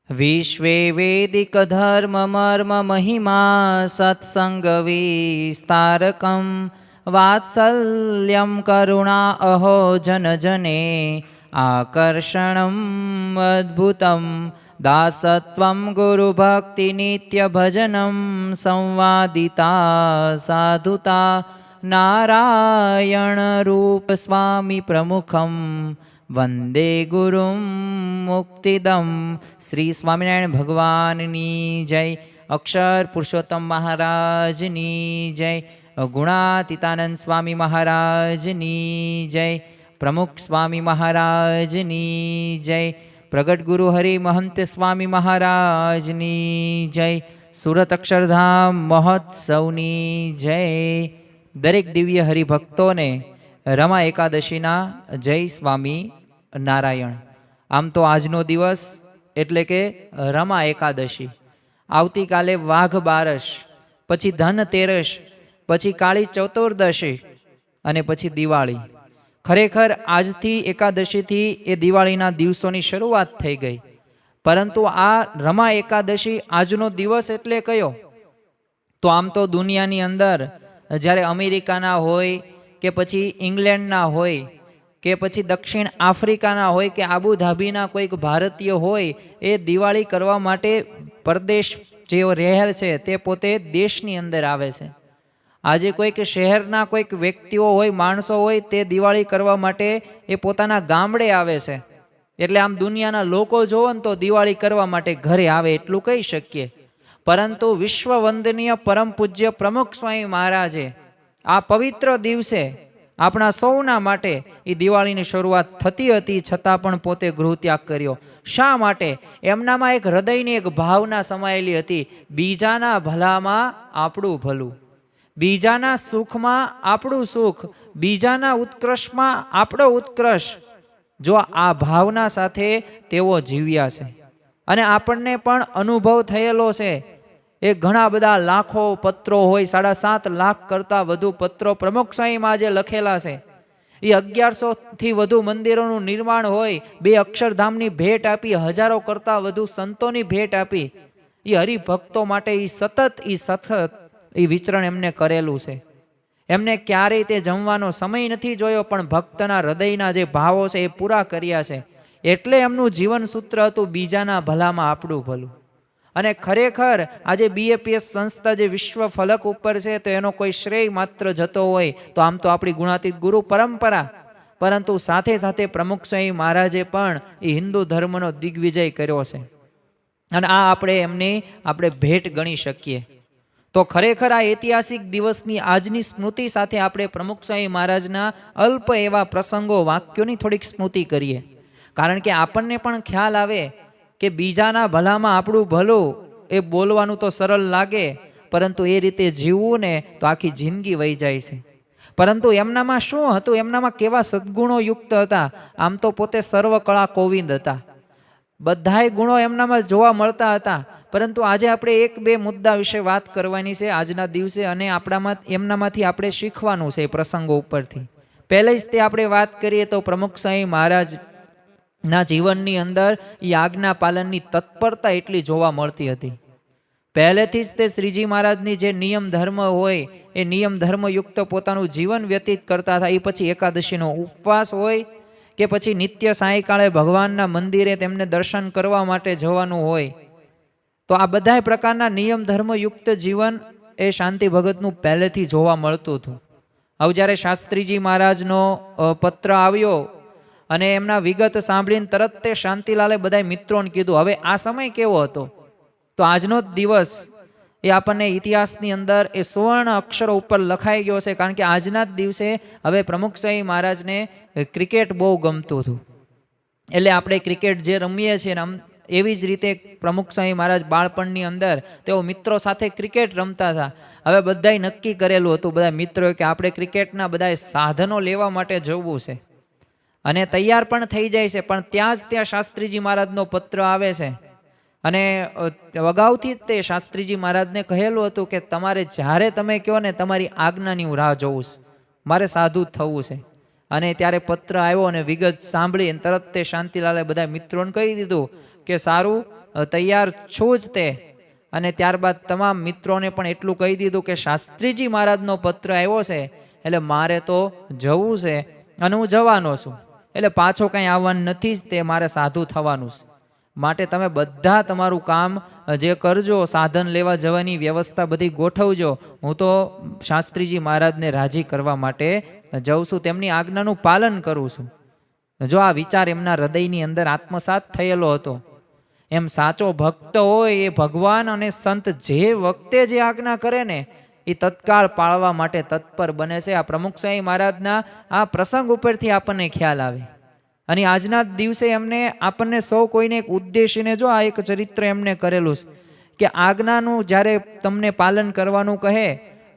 વિશ્વે વેદિક ધર્મ મર્મ મહિમા સત્સંગ વિસ્તારકમ વાત્સલ્યમ કરુણા અહો જન જને આકર્ષણમ અદ્ભુતમ દાસત્વમ ગુરુ ભક્તિ નિત્ય ભજનમ સંવાદિતા સાધુતા નારાયણ રૂપ સ્વામી પ્રમુખમ વંદે ગુરુમ મુક્તિદમ. શ્રી સ્વામિનારાયણ ભગવાનની જય. અક્ષર પુરુષોત્તમ મહારાજની જય. ગુણાતીતાનંદ સ્વામી મહારાજની જય. પ્રમુખ સ્વામી મહારાજની જય. પ્રગટ ગુરુ હરિ મહંત સ્વામી મહારાજની જય. સુરત અક્ષરધામ મહોત્સવની જય. દરેક દિવ્ય હરિભક્તોને રમા એકાદશીના જય સ્વામી નારાયણ. આમ તો આજનો દિવસ એટલે કે રમા એકાદશી, આવતીકાલે વાઘ બારસ, પછી ધનતેરસ, પછી કાળી ચતુર્દશી અને પછી દિવાળી. ખરેખર આજથી એકાદશીથી એ દિવાળીના દિવસોની શરૂઆત થઈ ગઈ. પરંતુ આ રમા એકાદશી આજનો દિવસ એટલે કયો? તો આમ તો દુનિયાની અંદર જ્યારે અમેરિકાના હોય કે પછી ઇંગ્લેન્ડના હોય કે પછી દક્ષિણ આફ્રિકાના હોય કે આબુધાબીના કોઈક ભારતીય હોય, એ દિવાળી કરવા માટે પરદેશ જે રહેલ છે તે પોતે દેશની અંદર આવે છે. આજે કોઈક શહેરના કોઈક વ્યક્તિઓ હોય, માણસો હોય, તે દિવાળી કરવા માટે એ પોતાના ગામડે આવે છે. એટલે આમ દુનિયાના લોકો જોવો ને તો દિવાળી કરવા માટે ઘરે આવે એટલું કહી શકીએ. પરંતુ વિશ્વ વંદનીય પરમ પૂજ્ય પ્રમુખ સ્વામી મહારાજે આ પવિત્ર દિવસે આપણા સૌના માટે એ દિવાળીની શરૂઆત થતી હતી, છતાં પણ પોતે ગૃહત્યાગ કર્યો. શા માટે? એમનામાં એક હૃદયની એક ભાવના સમાયેલી હતી, બીજાના ભલામાં આપણું ભલું, બીજાના સુખમાં આપણું સુખ, બીજાના ઉત્કર્ષમાં આપણો ઉત્કર્ષ. જો આ ભાવના સાથે તેઓ જીવ્યા છે અને આપણને પણ અનુભવ થયેલો છે. એ ઘણા બધા લાખો પત્રો હોય, 7.5 લાખ કરતાં વધુ પત્રો પ્રમુખ સ્વામીમાં જે લખેલા છે. એ 1100થી વધુ મંદિરોનું નિર્માણ હોય, 2 અક્ષરધામની ભેટ આપી, હજારો કરતાં વધુ સંતોની ભેટ આપી. એ હરિભક્તો માટે એ સતત એ વિચરણ એમને કરેલું છે. એમને ક્યારેય તે જમવાનો સમય નથી જોયો, પણ ભક્તના હૃદયના જે ભાવો છે એ પૂરા કર્યા છે. એટલે એમનું જીવન સૂત્ર હતું, બીજાના ભલામાં આપણું ભલું. અને ખરેખર આજે BAPS સંસ્થા જે વિશ્વ ફલક ઉપર છે, તો એનો કોઈ શ્રેય માત્ર જતો હોય તો આમ તો આપણી ગુણાતીત ગુરુ પરંપરા, પરંતુ સાથે સાથે પ્રમુખ સ્વામી મહારાજે પણ એ હિન્દુ ધર્મનો દિગ્વિજય કર્યો છે. અને આ આપણે ભેટ ગણી શકીએ. તો ખરેખર આ ઐતિહાસિક દિવસની આજની સ્મૃતિ સાથે આપણે પ્રમુખ સ્વામી મહારાજના અલ્પ એવા પ્રસંગો, વાક્યોની થોડીક સ્મૃતિ કરીએ. કારણ કે આપણને પણ ખ્યાલ આવે કે બીજાના ભલામાં આપણું ભલું એ બોલવાનું તો સરળ લાગે, પરંતુ એ રીતે જીવવું ને તો આખી જિંદગી વહી જાય છે. પરંતુ એમનામાં શું હતું? એમનામાં કેવા સદ્ગુણો યુક્ત હતા? આમ તો પોતે સર્વકળા કોવિંદ હતા, બધાય ગુણો એમનામાં જોવા મળતા હતા. પરંતુ આજે આપણે 1-2 મુદ્દા વિશે વાત કરવાની છે આજના દિવસે, અને એમનામાંથી આપણે શીખવાનું છે પ્રસંગો ઉપરથી. પહેલે જ તે આપણે વાત કરીએ તો પ્રમુખ સ્વામી મહારાજ ના જીવનની અંદર એ આજ્ઞા પાલનની તત્પરતા એટલી જોવા મળતી હતી. પહેલેથી જ તે શ્રીજી મહારાજની જે નિયમ ધર્મ હોય એ નિયમ ધર્મયુક્ત પોતાનું જીવન વ્યતીત કરતા હતા. એ પછી એકાદશીનો ઉપવાસ હોય કે પછી નિત્ય સાયંકાળે ભગવાનના મંદિરે તેમને દર્શન કરવા માટે જવાનું હોય, તો આ બધા પ્રકારના નિયમ ધર્મયુક્ત જીવન એ શાંતિ ભગતનું પહેલેથી જોવા મળતું હતું. હવે જ્યારે શાસ્ત્રીજી મહારાજનો પત્ર આવ્યો અને એમના વિગત સાંભળીને તરત તે શાંતિલાલે બધા મિત્રોને કીધું. હવે આ સમય કેવો હતો? તો આજનો જ દિવસ એ આપણને ઇતિહાસની અંદર એ સુવર્ણ અક્ષરો ઉપર લખાઈ ગયો છે. કારણ કે આજના જ દિવસે હવે પ્રમુખ સ્વામી મહારાજને ક્રિકેટ બહુ ગમતું હતું. એટલે આપણે ક્રિકેટ જે રમીએ છીએ એવી જ રીતે પ્રમુખ સ્વામી મહારાજ બાળપણની અંદર તેઓ મિત્રો સાથે ક્રિકેટ રમતા હતા. હવે બધાએ નક્કી કરેલું હતું, બધા મિત્રોએ, કે આપણે ક્રિકેટના બધા સાધનો લેવા માટે જવું છે અને તૈયાર પણ થઈ જાય છે. પણ ત્યાં શાસ્ત્રીજી મહારાજનો પત્ર આવે છે અને અગાઉથી જ તે શાસ્ત્રીજી મહારાજને કહેલું હતું કે તમારે જ્યારે તમે કહો ને તમારી આજ્ઞાની હું રાહ જોઉં છું. મારે સાધુ થવું છે. અને ત્યારે પત્ર આવ્યો અને વિગત સાંભળી અને તરત તે શાંતિલાલે બધા મિત્રોને કહી દીધું કે સારું, તૈયાર છું જ તે. અને ત્યારબાદ તમામ મિત્રોને પણ એટલું કહી દીધું કે શાસ્ત્રીજી મહારાજનો પત્ર આવ્યો છે એટલે મારે તો જવું છે અને હું જવાનો છું, એટલે પાછો કંઈ આવવાનું નથી જ, તે મારે સાધુ થવાનું છે. માટે તમે બધા તમારું કામ જે કરજો, સાધન લેવા જવાની વ્યવસ્થા બધી ગોઠવજો. હું તો શાસ્ત્રીજી મહારાજને રાજી કરવા માટે જઉં છું, તેમની આજ્ઞાનું પાલન કરું છું. જો આ વિચાર એમના હૃદયની અંદર આત્મસાત થયેલો હતો. એમ સાચો ભક્ત હોય એ ભગવાન અને સંત જે વખતે જે આજ્ઞા કરે ને એ તત્કાળ પાળવા માટે તત્પર બને છે. આ પ્રમુખ સ્વામી મહારાજના આ પ્રસંગ ઉપરથી આપણને ખ્યાલ આવે. અને આજના દિવસે એમને આપણને સૌ કોઈને એક ઉદ્દેશીને જો આ એક ચરિત્ર એમને કરેલું છે કે આજ્ઞાનું જ્યારે તમને પાલન કરવાનું કહે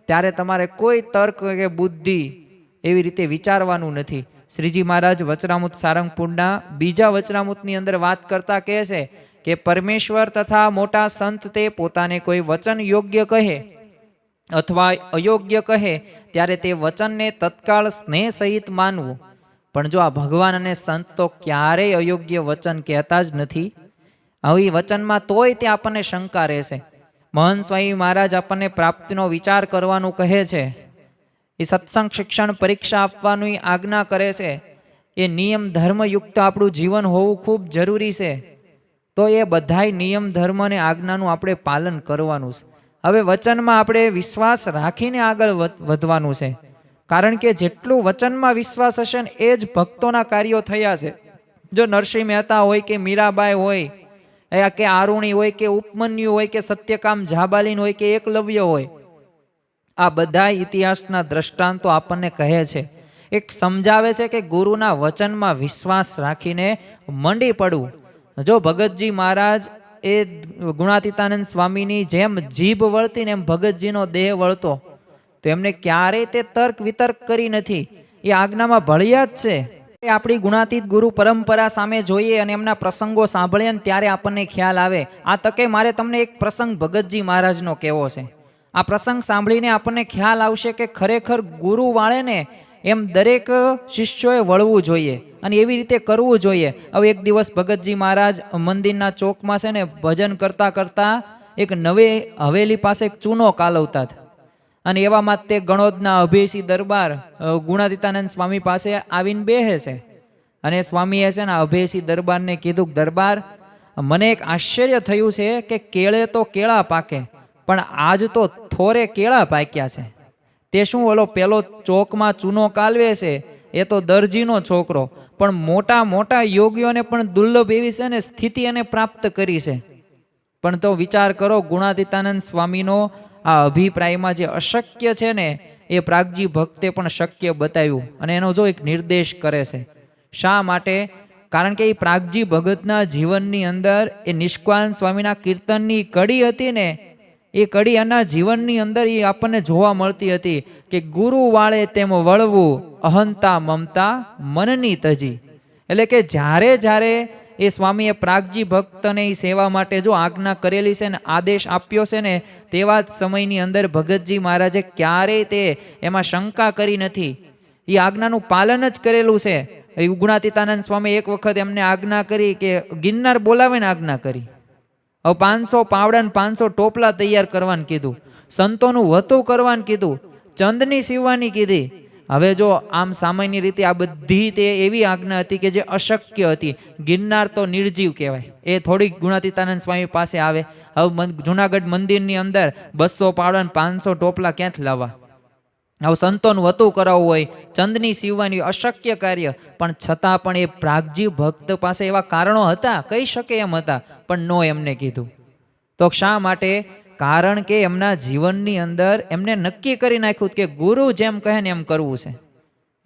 ત્યારે તમારે કોઈ તર્ક કે બુદ્ધિ એવી રીતે વિચારવાનું નથી. શ્રીજી મહારાજ વચરામૃત સારંગપુરના બીજા વચરામૃતની અંદર વાત કરતા કહે છે કે પરમેશ્વર તથા મોટા સંત તે પોતાને કોઈ વચન યોગ્ય કહે અથવા અયોગ્ય કહે ત્યારે તે વચનને તત્કાળ સ્નેહ સહિત માનવું. પણ જો આ ભગવાન અને સંત તો ક્યારેય અયોગ્ય વચન કહેતા જ નથી. આવી વચનમાં તોય તે આપણને શંકા રહેશે. મહંત સ્વામી મહારાજ આપણને પ્રાપ્તિનો વિચાર કરવાનું કહે છે. એ સત્સંગ શિક્ષણ પરીક્ષા આપવાની આજ્ઞા કરે છે. એ નિયમ ધર્મયુક્ત આપણું જીવન હોવું ખૂબ જરૂરી છે. તો એ બધાય નિયમ ધર્મ અને આજ્ઞાનું આપણે પાલન કરવાનું છે. હવે વચનમાં આપણે વિશ્વાસ રાખીને આગળ વધવાનું છે. કારણ કે જેટલું વચનમાં વિશ્વાસ હશે ને એ જ ભક્તોના કાર્યો થયા છે. જો નરસિંહ મહેતા હોય કે મીરાબાઈ હોય કે આરુણી હોય કે ઉપમન્યુ હોય કે સત્યકામ જાબાલીન હોય કે એકલવ્ય હોય, આ બધા ઇતિહાસના દ્રષ્ટાંતો આપણને કહે છે, એક સમજાવે છે કે ગુરુના વચનમાં વિશ્વાસ રાખીને મંડી પડવું. જો ભગતજી મહારાજ એ ગુણાતીતાનંદ સ્વામીની જેમ જીભ વળતી ને એમ ભગતજીનો દેહ વળતો, તો એમને ક્યારેય તે તર્ક વિતર્ક કરી નથી. એ આજ્ઞામાં ભળ્યા જ છે. એ આપણી ગુણાતીત ગુરુ પરંપરા સામે જોઈએ અને એમના પ્રસંગો સાંભળીએ ને ત્યારે આપણને ખ્યાલ આવે. આ તકે મારે તમને એક પ્રસંગ ભગતજી મહારાજનો કહેવો છે. આ પ્રસંગ સાંભળીને આપણને ખ્યાલ આવશે કે ખરેખર ગુરુ વાળે ને એમ દરેક શિષ્યોએ વળવું જોઈએ અને એવી રીતે કરવું જોઈએ. હવે એક દિવસ ભગતજી મહારાજ મંદિરના ચોકમાં છે ને ભજન કરતા કરતા એક નવી હવેલી પાસે એક ચૂનો કાલવતા હતા. અને એવામાં તે ગણોદના અભયસિંહ દરબાર ગુણાતીતાનંદ સ્વામી પાસે આવીને બેસે છે. અને સ્વામીએ છે ને અભયસિંહ દરબારને કીધું, દરબાર મને એક આશ્ચર્ય થયું છે કે કેળે તો કેળા પાકે પણ આજ તો થોરે કેળા પાક્યા છે. તે શું ઓલો પેલો ચોકમાં ચૂનો કાલવે છે એ તો દરજીનો છોકરો, પણ મોટા મોટા યોગીઓને પણ દુર્લભ એવી છે ને સ્થિતિ એને પ્રાપ્ત કરી છે. પણ તો વિચાર કરો, ગુણાતીતાનંદ સ્વામીનો આ અભિપ્રાયમાં જે અશક્ય છે ને એ પ્રાગજી ભક્તે પણ શક્ય બતાવ્યું અને એનો જો એક નિર્દેશ કરે છે. શા માટે? કારણ કે એ પ્રાગજી ભગતના જીવનની અંદર એ નિષ્કાન સ્વામીના કીર્તનની કડી હતી ને, એ કડી એના જીવનની અંદર એ આપણને જોવા મળતી હતી કે ગુરુ વાળે તેમ વળવું, અહંતા મમતા મનની તજી. એટલે કે જ્યારે જ્યારે એ સ્વામીએ પ્રાગજી ભક્તને એ સેવા માટે જો આજ્ઞા કરેલી છે ને આદેશ આપ્યો છે ને, તેવા જ સમયની અંદર ભગતજી મહારાજે ક્યારેય તે એમાં શંકા કરી નથી. એ આજ્ઞાનું પાલન જ કરેલું છે. ગુણાતીતાનંદ સ્વામી એક વખત એમને આજ્ઞા કરી કે ગિરનાર બોલાવીને આજ્ઞા કરી. હવે 500 પાવડા ને 500 ટોપલા તૈયાર કરવાનું કીધું, સંતોનું વતું કરવાનું કીધું, ચંદની સીવવાની કીધી. હવે જો આમ સામાન્ય રીતે આ બધી તે એવી આજ્ઞા હતી કે જે અશક્ય હતી. ગિરનાર તો નિર્જીવ કહેવાય, એ થોડીક ગુણાતીતાનંદ સ્વામી પાસે આવે. હવે જુનાગઢ મંદિરની અંદર 200 પાવડા ને 500 ટોપલા ક્યાંથી લાવવા? હવે સંતોનું વતું કરાવવું હોય, ચંદની સીવવાની, અશક્ય કાર્ય. પણ છતાં પણ એ પ્રાગજી ભક્ત પાસે એવા કારણો હતા, કહી શકે એમ હતા, પણ નો એમને કીધું. તો શા માટે? કારણ કે એમના જીવનની અંદર એમને નક્કી કરી નાખ્યું કે ગુરુ જેમ કહે ને એમ કરવું છે.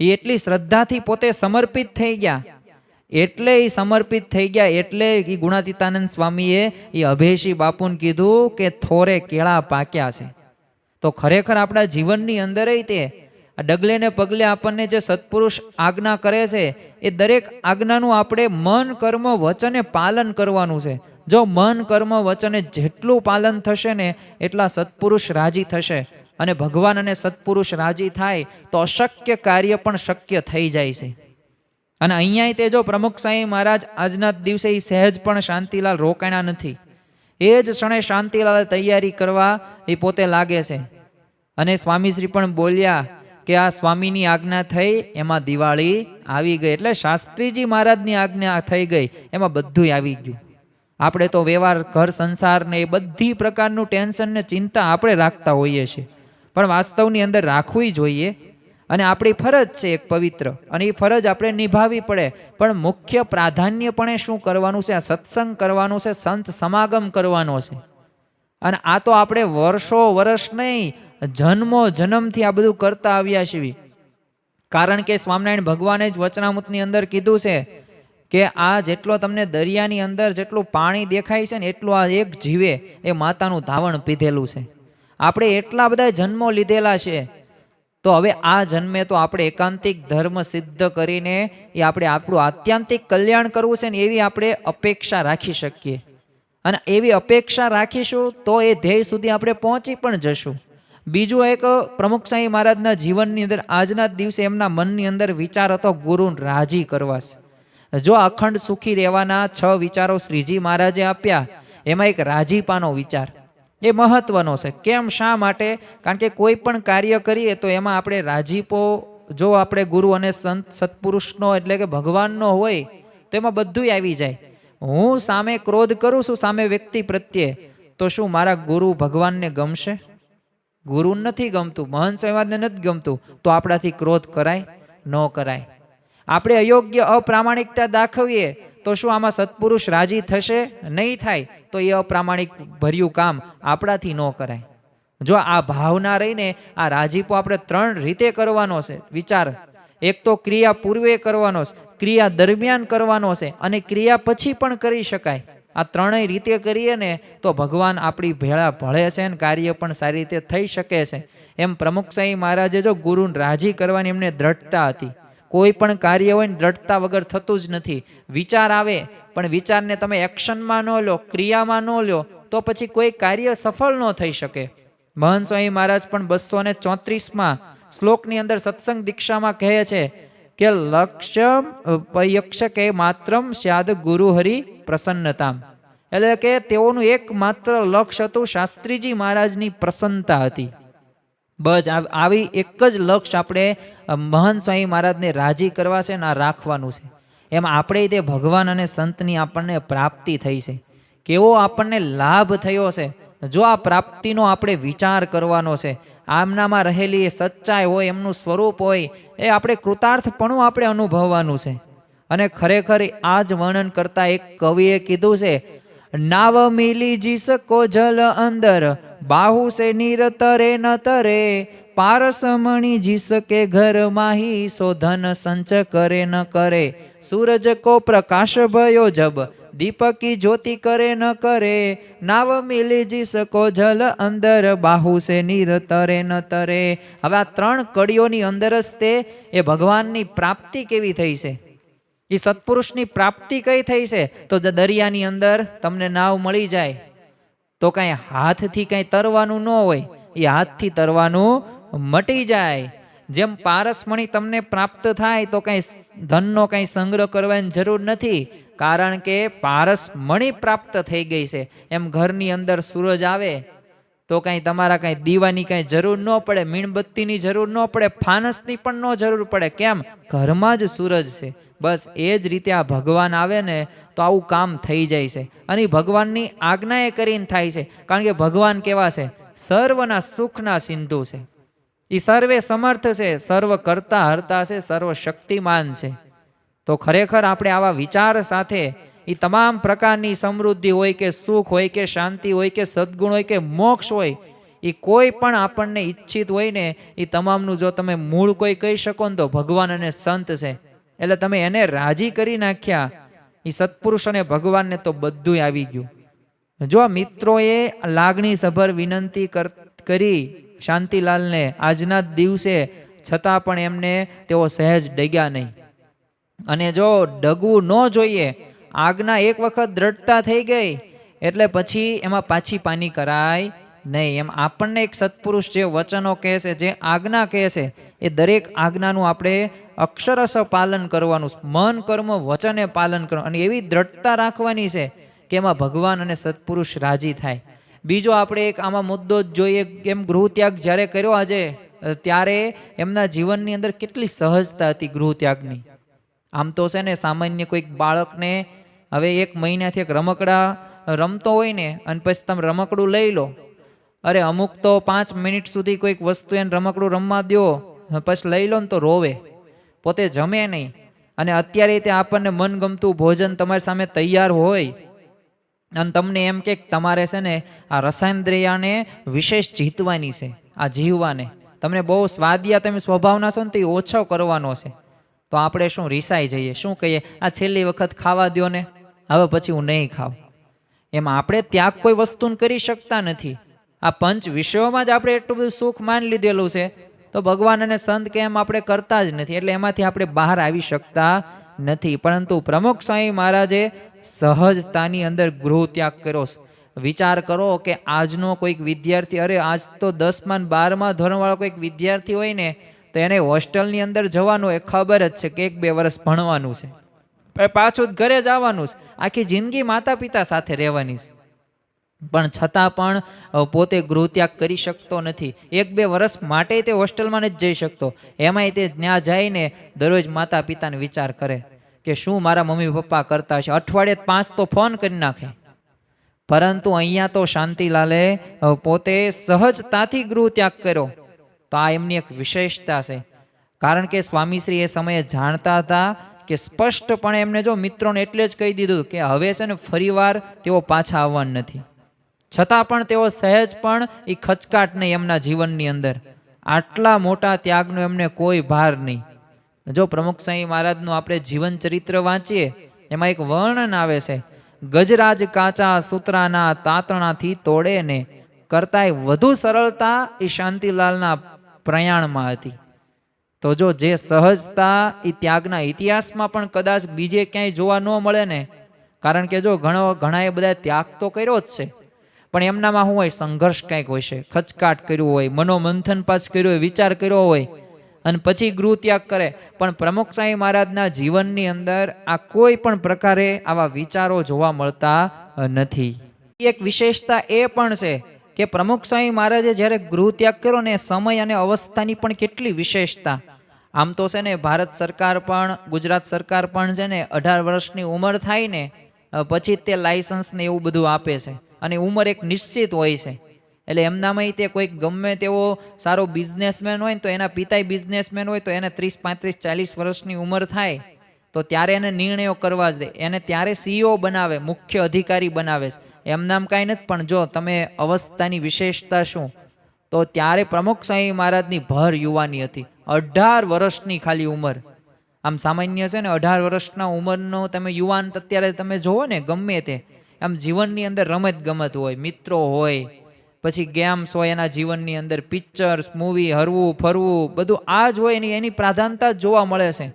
એ એટલી શ્રદ્ધાથી પોતે સમર્પિત થઈ ગયા. એટલે એ સમર્પિત થઈ ગયા એટલે એ ગુણાતીતાનંદ સ્વામીએ એ અભયસિંહ બાપુને કીધું કે થોરે કેળા પાક્યા છે. તો ખરેખર આપણા જીવનની અંદર તે ડગલે ને પગલે આપણને જે સત્પુરુષ આજ્ઞા કરે છે એ દરેક આજ્ઞાનું આપણે મન કર્મ વચને પાલન કરવાનું છે. જો મન કર્મ વચને જેટલું પાલન થશે ને એટલા સત્પુરુષ રાજી થશે અને ભગવાન અને સત્પુરુષ રાજી થાય તો અશક્ય કાર્ય પણ શક્ય થઈ જાય છે. અને અહીંયા તે જો પ્રમુખ સાંઈ મહારાજ આજના દિવસે એ સહેજ પણ શાંતિલાલ રોકાણા નથી. એ જ ક્ષણે શાંતિલાલ તૈયારી કરવા એ પોતે લાગે છે. અને સ્વામીશ્રી પણ બોલ્યા કે આ સ્વામીની આજ્ઞા થઈ એમાં દિવાળી આવી ગઈ. એટલે શાસ્ત્રીજી મહારાજની આજ્ઞા થઈ ગઈ એમાં બધું આવી ગયું. આપણે તો વ્યવહાર ઘર સંસાર ને એ બધી પ્રકારનું ટેન્શન ને ચિંતા આપણે રાખતા હોઈએ છીએ, પણ વાસ્તવની અંદર રાખવું જોઈએ. અને આપણી ફરજ છે એક પવિત્ર, અને એ ફરજ આપણે નિભાવવી પડે. પણ મુખ્ય પ્રાધાન્યપણે શું કરવાનું છે? આ સત્સંગ કરવાનો છે, સંત સમાગમ કરવાનો છે. અને આ તો આપણે વર્ષો વર્ષ નહીં, જન્મો જન્મથી આ બધું કરતા આવ્યા છીએ. કારણ કે સ્વામિનારાયણ ભગવાને જ વચનામૃતની અંદર કીધું છે કે આ જેટલો તમને દરિયાની અંદર જેટલું પાણી દેખાય છે ને એટલું આ એક જીવે એ માતાનું ધાવણ પીધેલું છે. આપણે એટલા બધા જન્મો લીધેલા છે. તો હવે આ જન્મે તો આપણે એકાંતિક ધર્મ સિદ્ધ કરીને એ આપણે આપણું આત્યંતિક કલ્યાણ કરવું છે ને એવી આપણે અપેક્ષા રાખી શકીએ. અને એવી અપેક્ષા રાખીશું તો એ ધ્યેય સુધી આપણે પહોંચી પણ જશું. બીજું એક પ્રમુખ સાંઈ મહારાજના જીવનની અંદર આજના દિવસે એમના મનની અંદર વિચાર હતો ગુરુને રાજી કરવા. જો અખંડ સુખી રહેવાના 6 વિચારો શ્રીજી મહારાજે આપ્યા, એમાં એક રાજીપાનો વિચાર એ મહત્વનો છે. કેમ, શા માટે? કારણ કે કોઈ પણ કાર્ય કરીએ તો એમાં આપણે રાજીપો જો આપણે ગુરુ અને સંત સત્પુરુષનો એટલે કે ભગવાનનો હોય તો એમાં બધું આવી જાય. હું સામે ક્રોધ કરું છું સામે વ્યક્તિ પ્રત્યે, તો શું મારા ગુરુ ભગવાનને ગમશે? ગુરુ નથી ગમતું, મહંત સ્વામીને નથી ગમતું, તો આપણાથી ક્રોધ કરાય? ન કરાય. આપણે અયોગ્ય અપ્રામાણિકતા દાખવીએ તો શું આમાં સત્પુરુષ રાજી થશે? નહીં થાય. તો એ અપ્રામાણિક ભર્યું કામ આપણાથી ન કરાય. જો આ ભાવના રહીને આ રાજીપો આપણે 3 રીતે કરવાનો છે વિચાર. એક તો ક્રિયા પૂર્વે કરવાનો છે, ક્રિયા દરમિયાન કરવાનો છે, અને ક્રિયા પછી પણ કરી શકાય. આ 3 રીતે કરીએ ને તો ભગવાન આપણી ભેળા ભળે છે અને કાર્ય પણ સારી રીતે થઈ શકે છે. એમ પ્રમુખ સાંઈ મહારાજે જો ગુરુને રાજી કરવાની એમને દ્રઢતા હતી. કોઈ પણ કાર્ય હોય ને દ્રઢતા વગર થતું જ નથી. વિચાર આવે પણ વિચારને તમે એક્શનમાં ન લો, ક્રિયામાં ન લો, તો પછી કોઈ કાર્ય સફળ ન થઈ શકે. મહંત સ્વામી મહારાજ પણ 234માં શ્લોકની અંદર સત્સંગ દીક્ષામાં કહે છે કે લક્ષ્ય પયક્ષ કે માત્રમ સ્યાદ ગુરુ હરિ પ્રસન્નતામ. એટલે કે તેઓનું એકમાત્ર લક્ષ્ય હતું શાસ્ત્રીજી મહારાજની પ્રસન્નતા હતી. બસ આવી એક જ લક્ષ્ય આપણે મહંત સ્વામી મહારાજને રાજી કરવા છે ને આ રાખવાનું છે. એમ આપણે તે ભગવાન અને સંતની આપણને પ્રાપ્તિ થઈ છે. કેવો આપણને લાભ થયો છે, જો આ પ્રાપ્તિનો આપણે વિચાર કરવાનો છે. આમનામાં રહેલી એ સચ્ચાઈ હોય, એમનું સ્વરૂપ હોય, એ આપણે કૃતાર્થપણું આપણે અનુભવવાનું છે. અને ખરેખર આ જ વર્ણન કરતા એક કવિએ કીધું છે, નાવ મિલી જીસકો જલ અંદર, બાહુ સે નીર તરે ન તરે, પારસમણી જીસકે ઘર માહી, શોધન સંચ કરે ન કરે, સૂરજ કો પ્રકાશ ભયો જબ, દીપકી જ્યોતિ કરે ન કરે, નાવ મિલી જીસકો જલ અંદર, બાહુ સે નીર તરે ન તરે. હવે આ 3 કડીઓની અંદર જ તે એ ભગવાનની પ્રાપ્તિ કેવી થઈ છે, એ સત્પુરુષની પ્રાપ્તિ કઈ થઈ છે. તો દરિયાની અંદર તમને નાવ મળી જાય તો કાંઈ હાથથી કાંઈ તરવાનું ન હોય, એ હાથથી તરવાનું મટી જાય. જેમ પારસમણી તમને પ્રાપ્ત થાય તો કાંઈ ધનનો કાંઈ સંગ્રહ કરવાની જરૂર નથી, કારણ કે પારસમણી પ્રાપ્ત થઈ ગઈ છે. એમ ઘરની અંદર સૂરજ આવે તો કાંઈ તમારા કાંઈ દીવાની કાંઈ જરૂર ન પડે, મીણબત્તીની જરૂર ન પડે, ફાનસની પણ ન જરૂર પડે. કેમ? ઘરમાં જ સૂરજ છે. બસ એ જ રીતે આ ભગવાન આવે ને તો આવું કામ થઈ જાય છે. અને ભગવાનની આજ્ઞા એ કરીને થાય છે. કારણ કે ભગવાન કેવા છે? સર્વના સુખના સિંધુ છે. એ સર્વે સમર્થ છે, સર્વ કરતા હરતા છે, સર્વ શક્તિમાન છે. તો ખરેખર આપણે આવા વિચાર સાથે એ તમામ પ્રકારની સમૃદ્ધિ હોય કે સુખ હોય કે શાંતિ હોય કે સદગુણ હોય કે મોક્ષ હોય, એ કોઈ પણ આપણને ઈચ્છિત હોય ને એ તમામનું જો તમે મૂળ કોઈ કહી શકો ને તો ભગવાન અને સંત છે. એટલે તમે એને રાજી કરી નાખ્યા, એ સત્પુરુષ અને ભગવાનને તો બધું આવી ગયું. જો મિત્રોએ લાગણી સભર વિનંતી કરી શાંતિલાલને આજના દિવસે, છતાં પણ એમને તેઓ સહેજ ડગ્યા નહીં. અને જો ડગવું ન જોઈએ, આજ્ઞા એક વખત દ્રઢતા થઈ ગઈ એટલે પછી એમાં પાછી પાની કરાય નહીં. એમ આપણને એક સત્પુરુષ જે વચનો કહે છે, જે આજ્ઞા કહે છે, એ દરેક આજ્ઞાનું આપણે અક્ષરશ પાલન કરવાનું, મન કર્મ વચને પાલન કરવાનું, અને એવી દ્રઢતા રાખવાની છે કે એમાં ભગવાન અને સત્પુરુષ રાજી થાય. બીજો આપણે એક આમાં મુદ્દો જ જોઈએ, એમ ગૃહત્યાગ જ્યારે કર્યો આજે, ત્યારે એમના જીવનની અંદર કેટલી સહજતા હતી ગૃહત્યાગની. આમ તો છે ને સામાન્ય કોઈક બાળકને હવે 1 મહિનાથી એક રમકડા રમતો હોય ને, અને પછી તમે રમકડું લઈ લો, અરે અમુક તો 5 મિનિટ સુધી કોઈક વસ્તુ એને રમકડું રમવા દો, પછી લઈ લો ને તો રોવે, પોતે જમે નહીં. અને અત્યારે તે આપણને મનગમતું ભોજન તમારી સામે તૈયાર હોય અને તમને એમ કે તમારે છે ને આ રસાયણદ્રયાને વિશેષ જીતવાની છે, આ જીવવાને તમને બહુ સ્વાદિયા તમે સ્વભાવના છો ને તો એ ઓછો કરવાનો છે, તો આપણે શું રીસાઈ જઈએ, શું કહીએ, આ છેલ્લી વખત ખાવા દો ને, હવે પછી હું નહીં ખાઉં. એમ આપણે ત્યાગ કોઈ વસ્તુને કરી શકતા નથી. આ પંચ વિષયોમાં જ આપણે એટલું બધું સુખ માની લીધેલું છે, તો ભગવાન અને સંત કે એમ આપણે કરતા જ નથી, એટલે એમાંથી આપણે બહાર આવી શકતા નથી. પરંતુ પ્રમુખ સ્વામી મહારાજે સહજતાની અંદર ગૃહ ત્યાગ કર્યો. વિચાર કરો કે આજનો કોઈક વિદ્યાર્થી, અરે આજ તો 10મા અને 12મા ધોરણવાળો કોઈક વિદ્યાર્થી હોય ને, તો એને હોસ્ટેલની અંદર જવાનું એ ખબર જ છે કે 1-2 વર્ષ ભણવાનું છે, પાછું ઘરે જ આવવાનું છે, આખી જિંદગી માતા પિતા સાથે રહેવાની છે. પણ છતાં પણ પોતે ગૃહત્યાગ કરી શકતો નથી. 1-2 વર્ષ માટે તે હોસ્ટેલમાં નથી જઈ શકતો, એમાંય તે ત્યાં જઈને દરરોજ માતા પિતાને વિચાર કરે કે શું મારા મમ્મી પપ્પા કરતા હશે, અઠવાડિયે 5 તો ફોન કરી નાખે. પરંતુ અહીંયા તો શાંતિલાલે પોતે સહજતાથી ગૃહ ત્યાગ કર્યો. તો આ એમની એક વિશેષતા છે, કારણ કે સ્વામીશ્રી એ સમયે જાણતા હતા કે સ્પષ્ટપણે એમને જો મિત્રોને એટલે જ કહી દીધું કે હવે છે ને ફરીવાર તેઓ પાછા આવવાના નથી. છતાં પણ તેઓ સહેજ પણ એ ખચકાટ નહીં એમના જીવનની અંદર. આટલા મોટા ત્યાગનો એમને કોઈ ભાર નહીં. જો પ્રમુખ સ્વામી મહારાજનું આપણે જીવન ચરિત્ર વાંચીએ, એમાં એક વર્ણન આવે છે, ગજરાજ કાચા સૂત્રાના તાતણાથી તોડે ને, કરતાંય વધુ સરળતા એ શાંતિલાલના પ્રયાણમાં હતી. તો જો જે સહજતા એ ત્યાગના ઇતિહાસમાં પણ કદાચ બીજે ક્યાંય જોવા ન મળે ને, કારણ કે જો ઘણા એ બધા ત્યાગ તો કર્યો જ છે, પણ એમનામાં શું હોય, સંઘર્ષ કંઈક હોય છે, ખચકાટ કર્યું હોય, મનોમંથન પાછ કર્યું હોય, વિચાર કર્યો હોય, અને પછી ગૃહ ત્યાગ કરે. પણ પ્રમુખ સ્વામી મહારાજના જીવનની અંદર આ કોઈ પણ પ્રકારે આવા વિચારો જોવા મળતા નથી. એક વિશેષતા એ પણ છે કે પ્રમુખ સ્વામી મહારાજે જ્યારે ગૃહ ત્યાગ કર્યો ને, સમય અને અવસ્થાની પણ કેટલી વિશેષતા. આમ તો છે ને ભારત સરકાર પણ, ગુજરાત સરકાર પણ છે ને 18 વર્ષની ઉંમર થાય ને પછી તે લાયસન્સ ને એવું બધું આપે છે, અને ઉંમર એક નિશ્ચિત હોય છે. એટલે એમનામાં તે કોઈક ગમે તેવો સારો બિઝનેસમેન હોય ને, તો એના પિતાય બિઝનેસમેન હોય તો એને 30, 35, 40 વર્ષની ઉંમર થાય તો ત્યારે એને નિર્ણયો કરવા જ દે, એને ત્યારે CEO બનાવે, મુખ્ય અધિકારી બનાવે છે. એમનામ કાંઈ નથી. પણ જો તમે અવસ્થાની વિશેષતા શું, તો ત્યારે પ્રમુખ સ્વામી મહારાજની ભર યુવાની હતી, 18 વર્ષની ખાલી ઉંમર. આમ સામાન્ય છે ને 18 વર્ષના ઉંમરનો તમે યુવાન અત્યારે તમે જોવો ને, ગમે તે આમ જીવનની અંદર રમત ગમત હોય, મિત્રો હોય, પછી ગેમ્સ હોય, એના જીવનની અંદર પિક્ચર્સ, મૂવી, હરવું ફરવું, બધું આ જ હોય, એની પ્રાધાનતા જોવા મળે છે.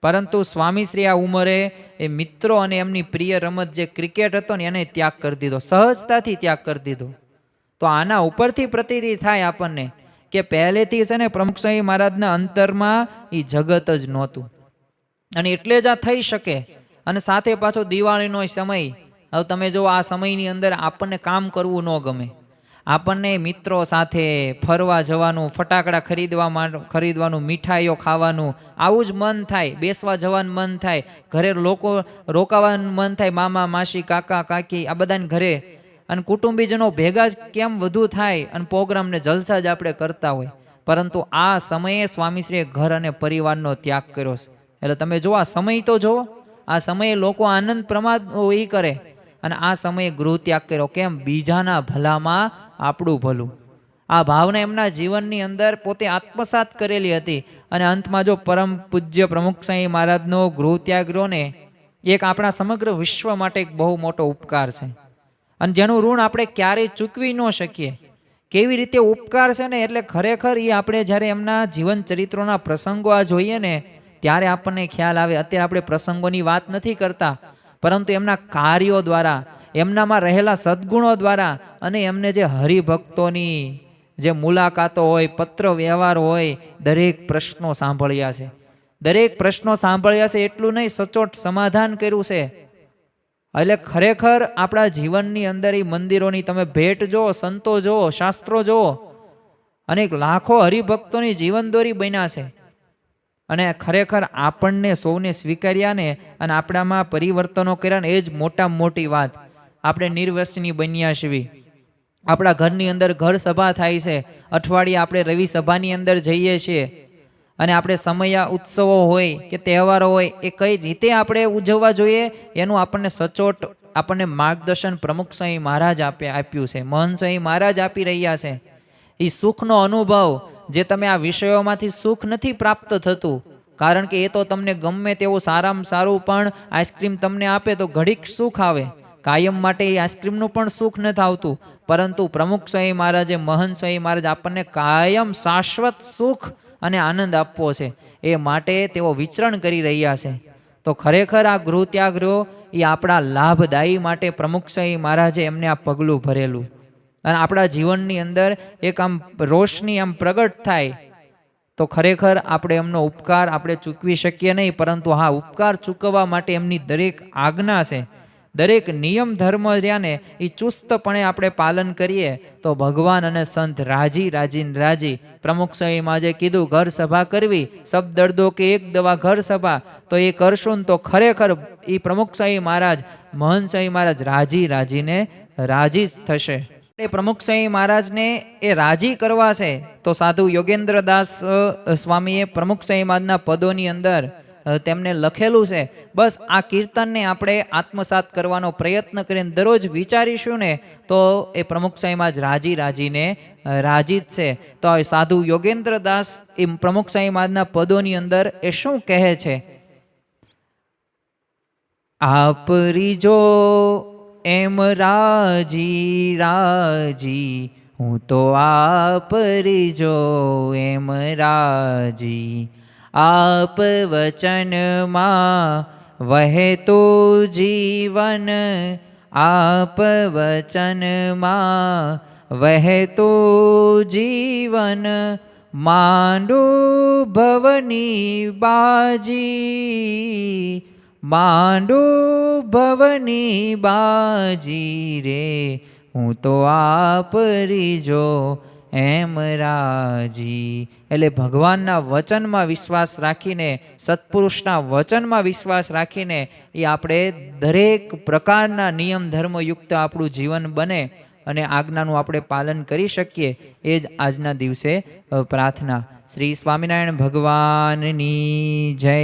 પરંતુ સ્વામીશ્રી આ ઉંમરે એ મિત્રો અને એમની પ્રિય રમત જે ક્રિકેટ હતો ને, એને ત્યાગ કરી દીધો, સહજતાથી ત્યાગ કરી દીધો. તો આના ઉપરથી પ્રતીતિ થાય આપણને કે પહેલેથી છે ને પ્રમુખ સ્વામી મહારાજના અંતરમાં એ જગત જ નહોતું, અને એટલે જ આ થઈ શકે. અને સાથે પાછો દિવાળીનો સમય. હવે તમે જો આ સમયની અંદર આપણને કામ કરવું ન ગમે, આપણને મિત્રો સાથે ફરવા જવાનું, ફટાકડા ખરીદવાનું, મીઠાઈઓ ખાવાનું, આવું જ મન થાય. બેસવા જવાનું મન થાય, ઘરે લોકો રોકાવાનું મન થાય, મામા માસી કાકા કાકી આ બધાને ઘરે, અને કુટુંબીજનો ભેગા જ કેમ વધુ થાય, અને પ્રોગ્રામને જલસા જ આપણે કરતા હોય. પરંતુ આ સમયે સ્વામીશ્રીએ ઘર અને પરિવારનો ત્યાગ કર્યો છે. એટલે તમે જો આ સમય તો જુઓ, આ સમયે લોકો આનંદ પ્રમાદ એ કરે, અને આ સમયે ગૃહ ત્યાગ કર્યો. કેમ? બીજાના ભલામાં આપણું ભલું. આ ભાવના એમના જીવનની અંદર પોતે આત્મસાત કરેલી હતી. અને અંતમાં જો પરમ પૂજ્ય પ્રમુખ સ્વામી મહારાજનો ગૃહ ત્યાગ રહ્યો ને, એક આપણા સમગ્ર વિશ્વ માટે એક બહુ મોટો ઉપકાર છે, અને જેનું ઋણ આપણે ક્યારેય ચૂકવી ન શકીએ. કેવી રીતે ઉપકાર છે ને, એટલે ખરેખર એ આપણે જ્યારે એમના જીવન ચરિત્રોના પ્રસંગો આ જોઈએ ને, ત્યારે આપણને ખ્યાલ આવે. અત્યારે આપણે પ્રસંગોની વાત નથી કરતા, પરંતુ એમના કાર્યો દ્વારા, એમનામાં રહેલા સદ્ગુણો દ્વારા અને એમને જે હરિભક્તોની જે મુલાકાતો હોય, પત્ર વ્યવહાર હોય, દરેક પ્રશ્નો સાંભળ્યા છે. દરેક પ્રશ્નો સાંભળ્યા છે એટલું નહીં, સચોટ સમાધાન કર્યું છે. એટલે ખરેખર આપણા જીવનની અંદર એ મંદિરોની તમે ભેટ જુઓ, સંતો જુઓ, શાસ્ત્રો જુઓ, અનેક લાખો હરિભક્તોની જીવનદોરી બન્યા છે. અને ખરેખર આપણને સૌને સ્વીકાર્યા ને અને આપણામાં પરિવર્તનો કર્યા ને એ જ મોટામાં મોટી વાત. આપણે નિર્વ્યસની બન્યા છીએ. આપણા ઘરની અંદર ઘર સભા થાય છે, અઠવાડિયે આપણે રવિ સભાની અંદર જઈએ છીએ. અને આપણે સમયા ઉત્સવો હોય કે તહેવારો હોય એ કઈ રીતે આપણે ઉજવવા જોઈએ એનું આપણને સચોટ આપણને માર્ગદર્શન પ્રમુખ સ્વામી મહારાજ આપ્યું છે, મહંત સ્વામી મહારાજ આપી રહ્યા છે. એ સુખનો અનુભવ જે તમે આ વિષયોમાંથી સુખ નથી પ્રાપ્ત થતું, કારણ કે એ તો તમને ગમે તેવું સારામાં સારું પણ આઈસ્ક્રીમ તમને આપે તો ઘડીક સુખ આવે, કાયમ માટે એ આઈસ્ક્રીમનું પણ સુખ નથી આવતું. પરંતુ પ્રમુખ સ્વામી મહારાજે, મહંત સ્વામી મહારાજ આપણને કાયમ શાશ્વત સુખ અને આનંદ આપવો છે. એ માટે તેઓ વિચરણ કરી રહ્યા છે. તો ખરેખર આ ગૃહ ત્યાગૃહ એ આપણા લાભદાયી માટે પ્રમુખ સ્વામી મહારાજે એમને આ પગલું ભરેલું. અને આપણા જીવનની અંદર એક આમ રોશની આમ પ્રગટ થાય તો ખરેખર આપણે એમનો ઉપકાર આપણે ચૂકવી શકીએ નહીં, પરંતુ હા, ઉપકાર ચૂકવવા માટે એમની દરેક આજ્ઞા છે, દરેક નિયમ ધર્મ રહ્યા ને એ ચુસ્તપણે આપણે પાલન કરીએ તો ભગવાન અને સંત રાજી રાજી. પ્રમુખ સ્વામી મહારાજે કીધું ઘર સભા કરવી, સબ દર્દો કે એક દવા ઘર સભા, તો એ કરશું તો ખરેખર એ પ્રમુખ સ્વામી મહારાજ, મહંત સ્વામી મહારાજ રાજી રાજીને રાજી જ થશે. એ પ્રમુખ સ્વામી મહારાજને એ રાજી કરવા છે તો સાધુ યોગેન્દ્રદાસ સ્વામીએ પ્રમુખ સ્વામી મહારાજના પદોની અંદર તેમને લખેલું છે. બસ આ કીર્તનને આપણે આત્મસાત કરવાનો પ્રયત્ન કરીને દરરોજ વિચારીશું ને તો એ પ્રમુખ સ્વામી મહારાજ રાજી રાજીને રાજી જ છે. તો સાધુ યોગેન્દ્રદાસ એ પ્રમુખ સ્વામી મહારાજના પદોની અંદર એ શું કહે છે? આપ રીજો એમ રાજી રાજી, હું તો આપ રીજો એમ રાજી. આપ વચનમાં વહેતું જીવન, આપ વચનમાં વહેતું જીવન, માંડું ભવની બાજી, માંડું ભવની બાજી રે, હું તો આપ રીજો એમ રાજી. એટલે ભગવાનના વચનમાં વિશ્વાસ રાખીને, સત્પુરુષના વચનમાં વિશ્વાસ રાખીને એ આપણે દરેક પ્રકારના નિયમ ધર્મયુક્ત આપણું જીવન બને અને આજ્ઞાનું આપણે પાલન કરી શકીએ, એ જ આજના દિવસે પ્રાર્થના. શ્રી સ્વામિનારાયણ ભગવાનની જય.